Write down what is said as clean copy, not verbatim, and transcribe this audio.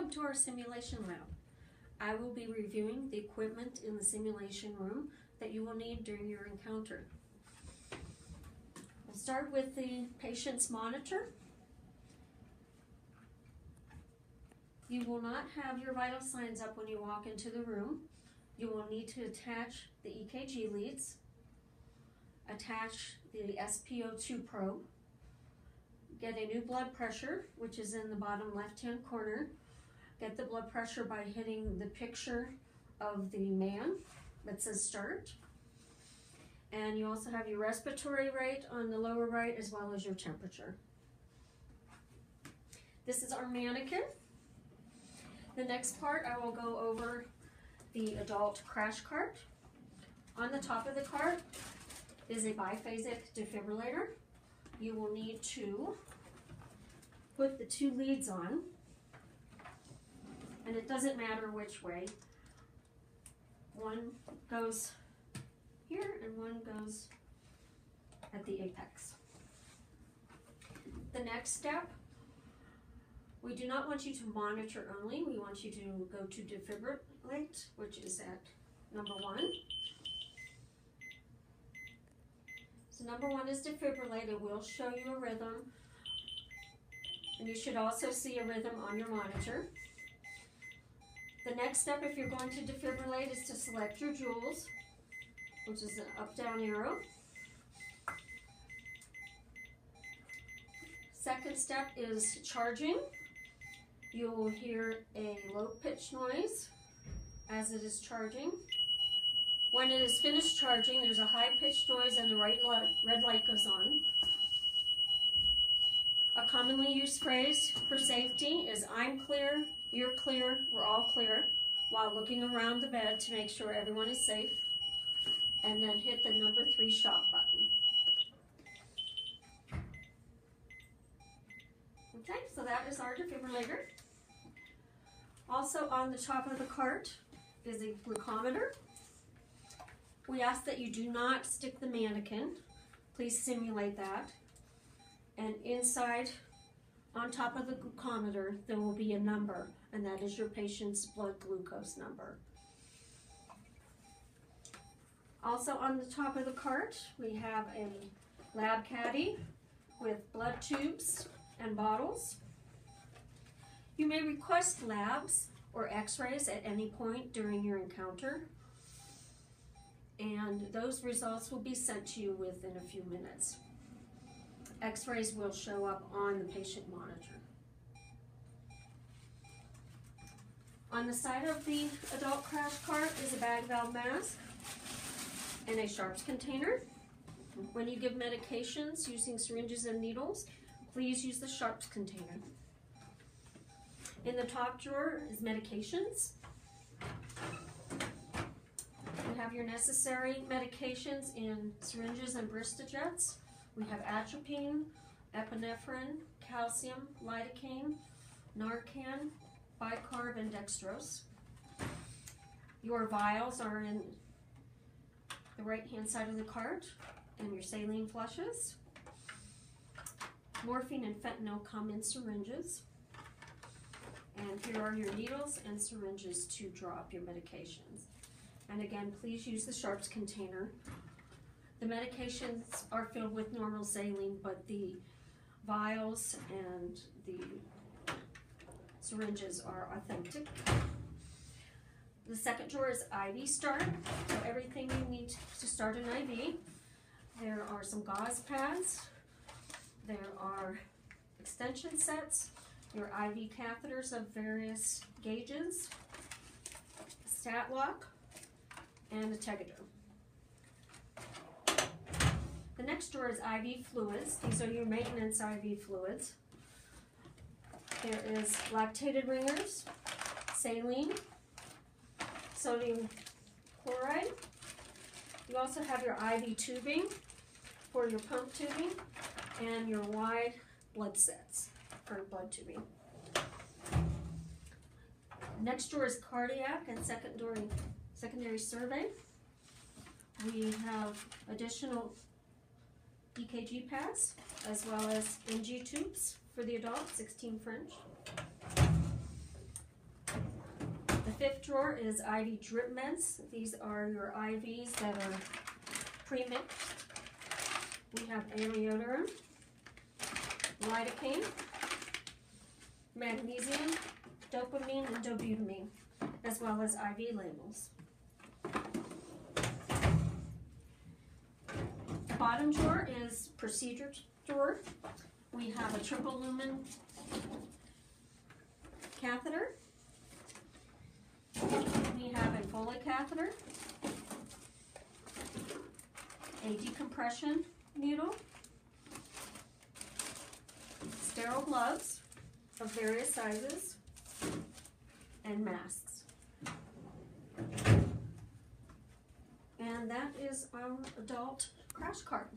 Welcome to our simulation lab. I will be reviewing the equipment in the simulation room that you will need during your encounter. We'll start with the patient's monitor. You will not have your vital signs up when you walk into the room. You will need to attach the EKG leads, attach the SpO2 probe, get a new blood pressure, which is in the bottom left-hand corner. Get the blood pressure by hitting the picture of the man that says start. And you also have your respiratory rate on the lower right as well as your temperature. This is our mannequin. The next part I will go over the adult crash cart. On the top of the cart is a biphasic defibrillator. You will need to put the two leads on, and it doesn't matter which way. One goes here and one goes at the apex. The next step, we do not want you to monitor only. We want you to go to defibrillate, which is at number 1. So number 1 is defibrillate. It will show you a rhythm. And you should also see a rhythm on your monitor. The next step, if you're going to defibrillate, is to select your joules, which is an up-down arrow. Second step is charging. You will hear a low-pitched noise as it is charging. When it is finished charging, there's a high-pitched noise and the red light goes on. A commonly used phrase for safety is "I'm clear, you're clear, we're all clear," while looking around the bed to make sure everyone is safe, and then hit the number 3 shot button. Okay, so that is our defibrillator. Also on the top of the cart is a glucometer. We ask that you do not stick the mannequin. Please simulate that. And inside, on top of the glucometer, there will be a number, and that is your patient's blood glucose number. Also on the top of the cart, we have a lab caddy with blood tubes and bottles. You may request labs or x-rays at any point during your encounter, and those results will be sent to you within a few minutes. X-rays will show up on the patient monitor. On the side of the adult crash cart is a bag valve mask and a sharps container. When you give medications using syringes and needles, please use the sharps container. In the top drawer is medications. You have your necessary medications in syringes and Bristol-Jets. We have atropine, epinephrine, calcium, lidocaine, Narcan, bicarb, and dextrose. Your vials are in the right-hand side of the cart, and your saline flushes. Morphine and fentanyl come in syringes. And here are your needles and syringes to draw up your medications. And again, please use the sharps container. The medications are filled with normal saline, but the vials and the syringes are authentic. The second drawer is IV start, so everything you need to start an IV. There are some gauze pads, there are extension sets, your IV catheters of various gauges, a stat lock, and a tegaderm. The next drawer is IV fluids. These are your maintenance IV fluids. There is lactated ringers, saline, sodium chloride. You also have your IV tubing for your pump tubing and your wide blood sets for blood tubing. Next drawer is cardiac and secondary survey. We have additional EKG pads as well as NG tubes for the adult, 16 French. fifth drawer is IV drip mints. These are your IVs that are pre-mixed. We have amiodarone, lidocaine, magnesium, dopamine, and dobutamine, as well as IV labels. Bottom drawer is procedure drawer. We have a triple lumen catheter. We have a Foley catheter, a decompression needle, sterile gloves of various sizes, and masks. And that is our adult crash cart.